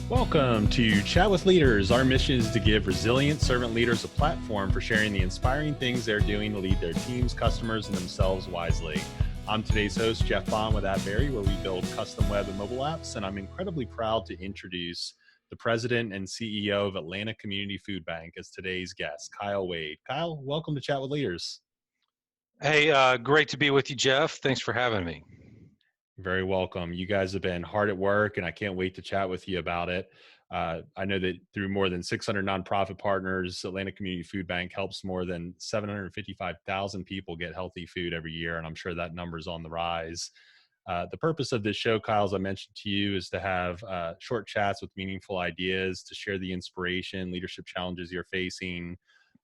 Welcome to Chat with Leaders. Our mission is to give resilient servant leaders a platform for sharing the inspiring things they're doing to lead their teams, customers, and themselves wisely. I'm today's host, Jeff Bond with AppBerry, where we build custom web and mobile apps, and I'm incredibly proud to introduce the president and CEO of Atlanta Community Food Bank as today's guest, Kyle Waide. Kyle, welcome to Chat with Leaders. Hey, great to be with you, Jeff. Thanks for having me. Very welcome. You guys have been hard at work, and I can't wait to chat with you about it. I know that through more than 600 nonprofit partners, Atlanta Community Food Bank helps more than 755,000 people get healthy food every year, and I'm sure that number is on the rise. The purpose of this show, Kyle, as I mentioned to you, is to have short chats with meaningful ideas, to share the inspiration, leadership challenges you're facing,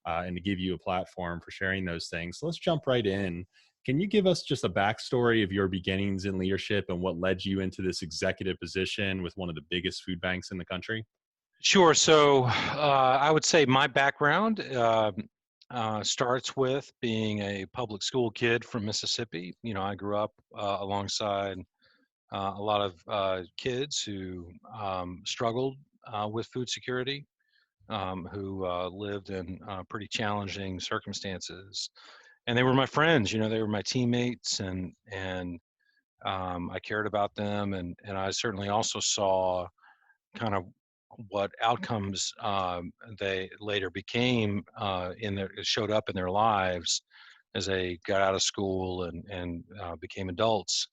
and to give you a platform for sharing those things. So let's jump right in. Can you give us just a backstory of your beginnings in leadership and what led you into this executive position with one of the biggest food banks in the country? Sure. So I would say my background starts with being a public school kid from Mississippi. You know, I grew up alongside a lot of kids who struggled with food security, who lived in pretty challenging circumstances. And they were my friends, you know, they were my teammates, and I cared about them, and I certainly also saw kind of what outcomes they later became showed up in their lives as they got out of school and became adults.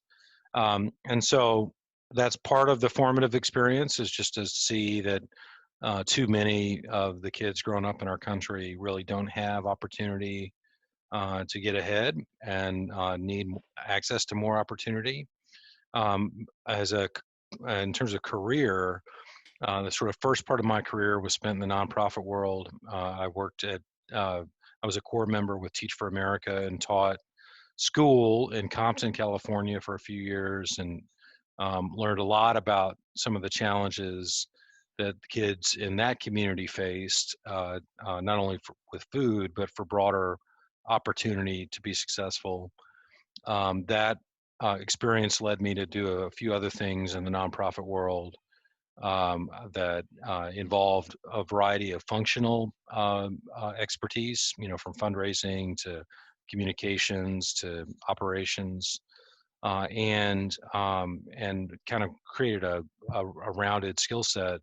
And so that's part of the formative experience, is just to see that too many of the kids growing up in our country really don't have opportunity to get ahead and need access to more opportunity. As a In terms of career, the sort of first part of my career was spent in the nonprofit world. I was a core member with Teach for America and taught school in Compton, California for a few years, and learned a lot about some of the challenges that the kids in that community faced, not only with food, but for broader opportunity to be successful. That experience led me to do a few other things in the nonprofit world that involved a variety of functional expertise, you know, from fundraising to communications to operations, and kind of created a rounded skill set.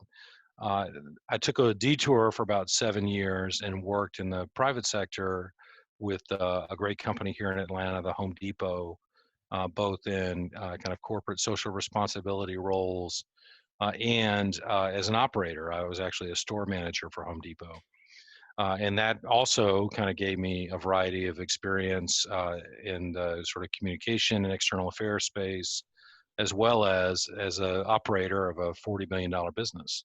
I took a detour for about 7 years and worked in the private sector with a great company here in Atlanta, the Home Depot, both in kind of corporate social responsibility roles and as an operator. I was actually a store manager for Home Depot. And that also kind of gave me a variety of experience in the sort of communication and external affairs space, as well as an operator of a $40 million business.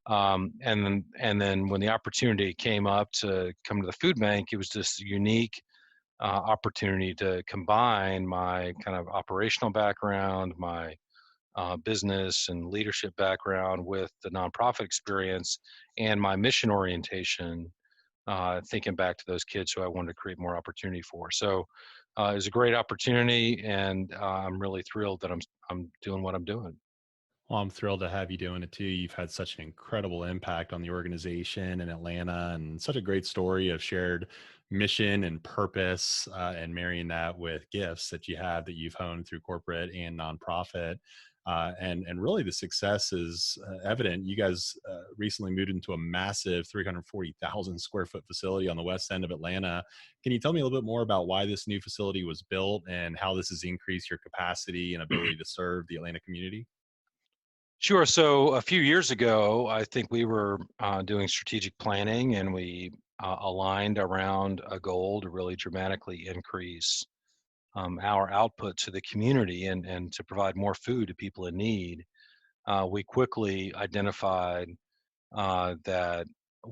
And then when the opportunity came up to come to the food bank, it was this unique opportunity to combine my kind of operational background, my business and leadership background with the nonprofit experience and my mission orientation, thinking back to those kids who I wanted to create more opportunity for. So it was a great opportunity, and I'm really thrilled that I'm doing what I'm doing. Well, I'm thrilled to have you doing it too. You've had such an incredible impact on the organization in Atlanta, and such a great story of shared mission and purpose, and marrying that with gifts that you have that you've honed through corporate and nonprofit. And really, the success is evident. You guys recently moved into a massive 340,000 square foot facility on the west end of Atlanta. Can you tell me a little bit more about why this new facility was built and how this has increased your capacity and ability to serve the Atlanta community? Sure. So a few years ago, I think we were doing strategic planning, and we aligned around a goal to really dramatically increase our output to the community and to provide more food to people in need. We quickly identified that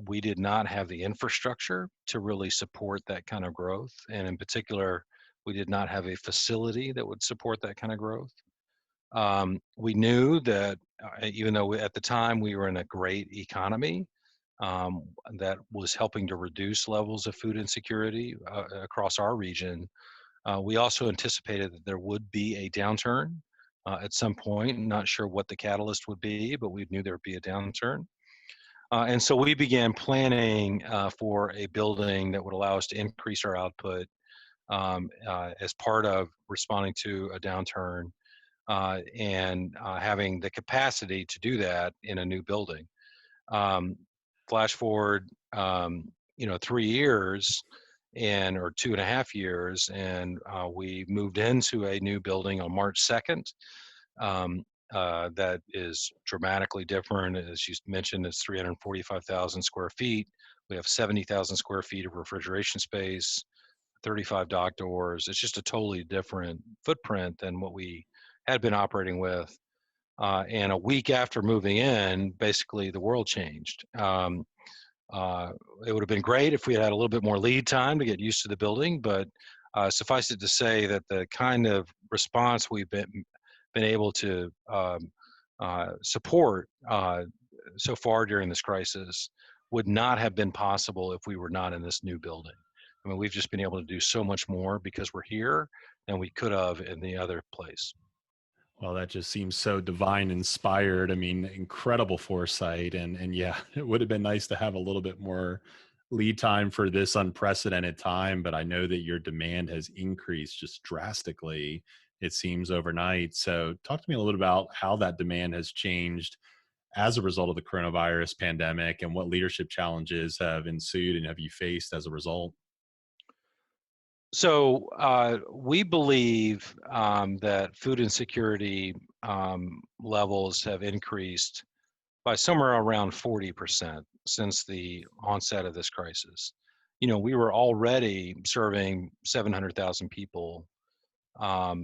we did not have the infrastructure to really support that kind of growth. And in particular, we did not have a facility that would support that kind of growth. We knew that even though at the time we were in a great economy um, that was helping to reduce levels of food insecurity across our region, we also anticipated that there would be a downturn at some point. Not sure what the catalyst would be, but we knew there would be a downturn. And so we began planning for a building that would allow us to increase our output as part of responding to a downturn and having the capacity to do that in a new building. Um, Flash forward, 3 years and or 2.5 years, and we moved into a new building on March 2nd. Um, that is dramatically different. As you mentioned, it's 345,000 square feet. We have 70,000 square feet of refrigeration space, 35 dock doors. It's just a totally different footprint than what we had been operating with. And a week after moving in, basically the world changed. Uh, it would have been great if we had a little bit more lead time to get used to the building, but suffice it to say that the kind of response we've been able to support so far during this crisis would not have been possible if we were not in this new building. I mean, we've just been able to do so much more because we're here than we could have in the other place. Well, that just seems so divine inspired. I mean, incredible foresight. And yeah, it would have been nice to have a little bit more lead time for this unprecedented time, but I know that your demand has increased just drastically, it seems, overnight. So talk to me a little bit about how that demand has changed as a result of the coronavirus pandemic and what leadership challenges have ensued and have you faced as a result. So we believe that food insecurity levels have increased by somewhere around 40% since the onset of this crisis. We were already serving 700,000 people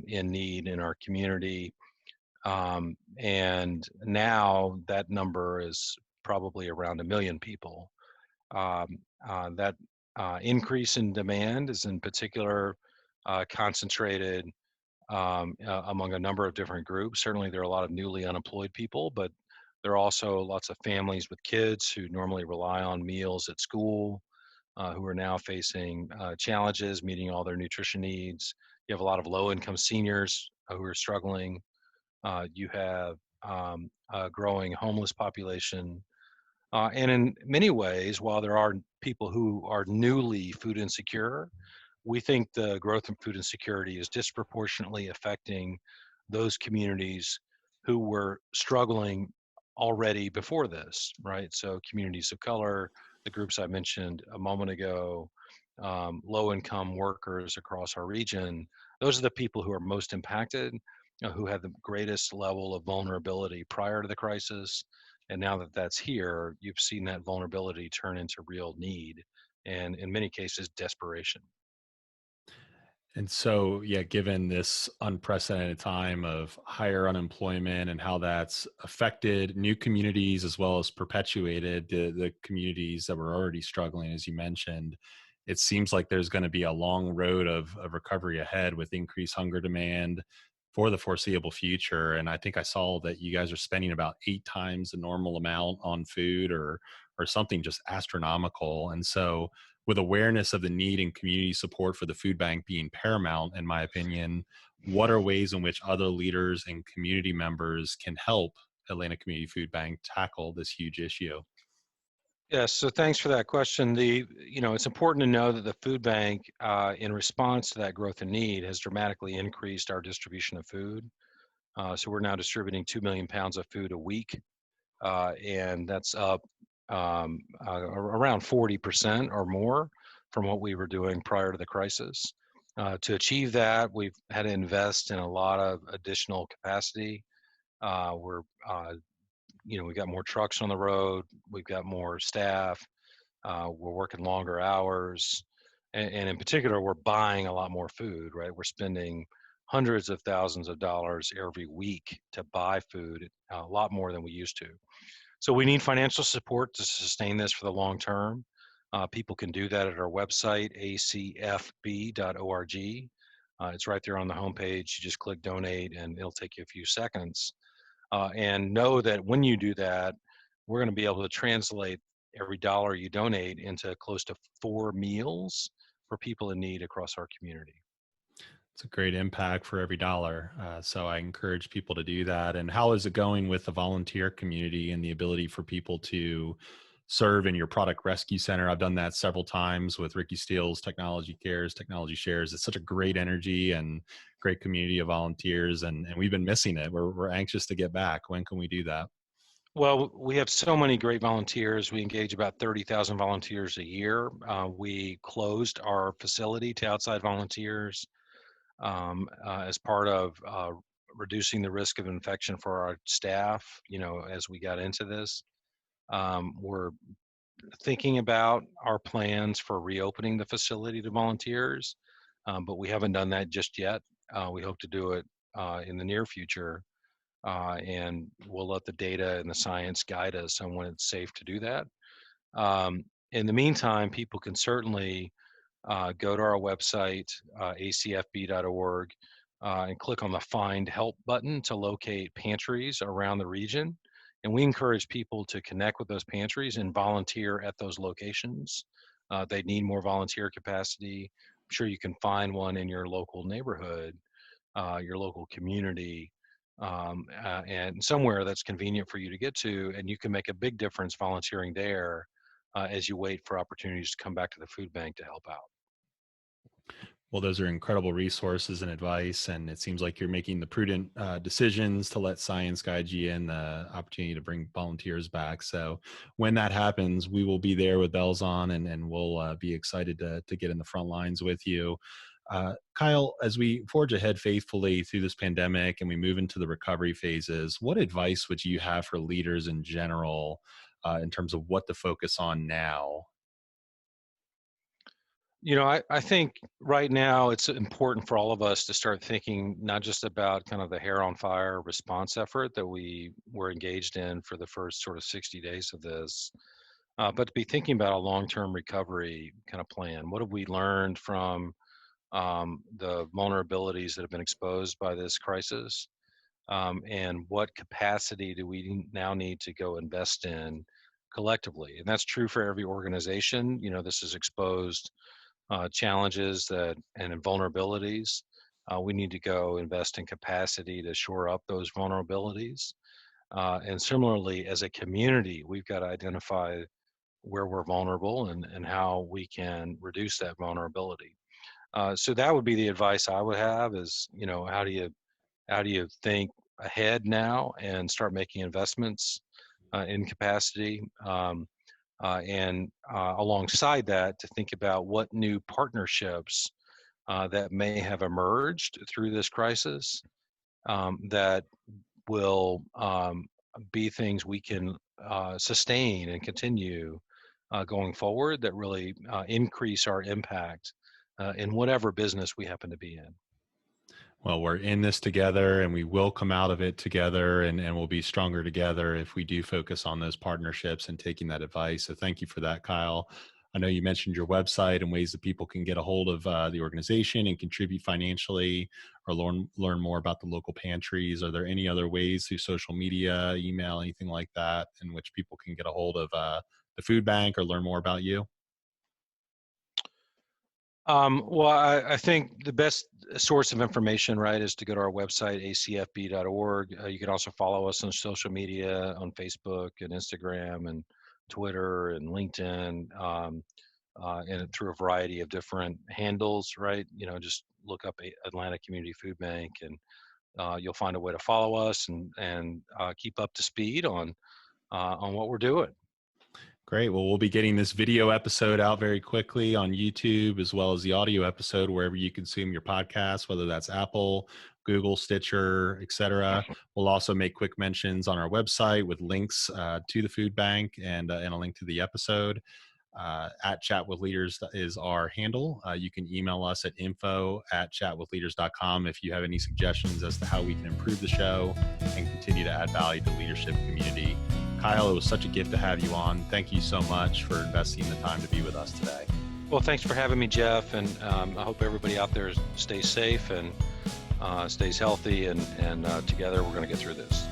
in need in our community. And now that number is probably around 1 million people. That increase in demand is in particular concentrated among a number of different groups. Certainly, there are a lot of newly unemployed people, but there are also lots of families with kids who normally rely on meals at school, who are now facing challenges meeting all their nutrition needs. You have a lot of low-income seniors who are struggling. You have a growing homeless population. And in many ways, while there are people who are newly food insecure, we think the growth in food insecurity is disproportionately affecting those communities who were struggling already before this, right? So communities of color, the groups I mentioned a moment ago, low income workers across our region, those are the people who are most impacted, who had the greatest level of vulnerability prior to the crisis. And now that that's here, you've seen that vulnerability turn into real need and in many cases, desperation. And so, yeah, given this unprecedented time of higher unemployment and how that's affected new communities as well as perpetuated the communities that were already struggling, as you mentioned, it seems like there's going to be a long road of recovery ahead with increased hunger demand for the foreseeable future. And I think I saw that you guys are spending about 8 times the normal amount on food or something just astronomical. And so, with awareness of the need and community support for the food bank being paramount, in my opinion, what are ways in which other leaders and community members can help Atlanta Community Food Bank tackle this huge issue? Yes, so thanks for that question. It's important to know that the food bank, in response to that growth in need, has dramatically increased our distribution of food. So we're now distributing 2 million pounds of food a week, and that's up around 40% or more from what we were doing prior to the crisis. To achieve that, we've had to invest in a lot of additional capacity. We're we've got more trucks on the road, we've got more staff, we're working longer hours, and in particular, we're buying a lot more food, right? We're spending hundreds of thousands of dollars every week to buy food, a lot more than we used to. So we need financial support to sustain this for the long term. People can do that at our website, acfb.org. It's right there on the homepage. You just click donate and it'll take you a few seconds. And know that when you do that, we're going to be able to translate every dollar you donate into close to 4 meals for people in need across our community. It's a great impact for every dollar. So I encourage people to do that. And how is it going with the volunteer community and the ability for people to serve in your product rescue center? I've done that several times with Ricky Steele's Technology Cares, Technology Shares. It's such a great energy and great community of volunteers. And we've been missing it. We're anxious to get back. When can we do that? Well, we have so many great volunteers. We engage about 30,000 volunteers a year. We closed our facility to outside volunteers as part of reducing the risk of infection for our staff. As we got into this, we're thinking about our plans for reopening the facility to volunteers, but we haven't done that just yet. We hope to do it in the near future, and we'll let the data and the science guide us on when it's safe to do that. In the meantime, people can certainly go to our website, acfb.org, and click on the Find Help button to locate pantries around the region. And we encourage people to connect with those pantries and volunteer at those locations. They need more volunteer capacity. I'm sure you can find one in your local neighborhood, your local community, and somewhere that's convenient for you to get to. And you can make a big difference volunteering there as you wait for opportunities to come back to the food bank to help out. Well, those are incredible resources and advice, and it seems like you're making the prudent decisions to let science guide you in the opportunity to bring volunteers back. So, when that happens, we will be there with bells on, and we'll be excited to get in the front lines with you. Kyle, as we forge ahead faithfully through this pandemic and we move into the recovery phases, what advice would you have for leaders in general in terms of what to focus on now? I think right now it's important for all of us to start thinking not just about kind of the hair on fire response effort that we were engaged in for the first sort of 60 days of this, but to be thinking about a long-term recovery kind of plan. What have we learned from the vulnerabilities that have been exposed by this crisis? And what capacity do we now need to go invest in collectively? And that's true for every organization. This has exposed challenges and vulnerabilities. We need to go invest in capacity to shore up those vulnerabilities. And similarly, as a community, we've got to identify where we're vulnerable and how we can reduce that vulnerability. So that would be the advice I would have is, how do you think ahead now and start making investments in capacity? And alongside that, to think about what new partnerships that may have emerged through this crisis that will be things we can sustain and continue going forward that really increase our impact in whatever business we happen to be in. Well, we're in this together and we will come out of it together, and we'll be stronger together if we do focus on those partnerships and taking that advice. So thank you for that, Kyle. I know you mentioned your website and ways that people can get a hold of the organization and contribute financially or learn more about the local pantries. Are there any other ways through social media, email, anything like that, in which people can get a hold of the food bank or learn more about you? Well, I think the best source of information, right, is to go to our website, acfb.org. You can also follow us on social media on Facebook and Instagram and Twitter and LinkedIn, and through a variety of different handles, right? Just look up Atlanta Community Food Bank and you'll find a way to follow us and keep up to speed on what we're doing. Great. Well, we'll be getting this video episode out very quickly on YouTube, as well as the audio episode wherever you consume your podcasts, whether that's Apple, Google, Stitcher, etc. We'll also make quick mentions on our website with links to the food bank and a link to the episode. At Chat with Leaders is our handle. You can email us at info@chatwithleaders.com if you have any suggestions as to how we can improve the show and continue to add value to the leadership community. Kyle, it was such a gift to have you on. Thank you so much for investing the time to be with us today. Well, thanks for having me, Jeff, and I hope everybody out there stays safe and stays healthy, and together we're going to get through this.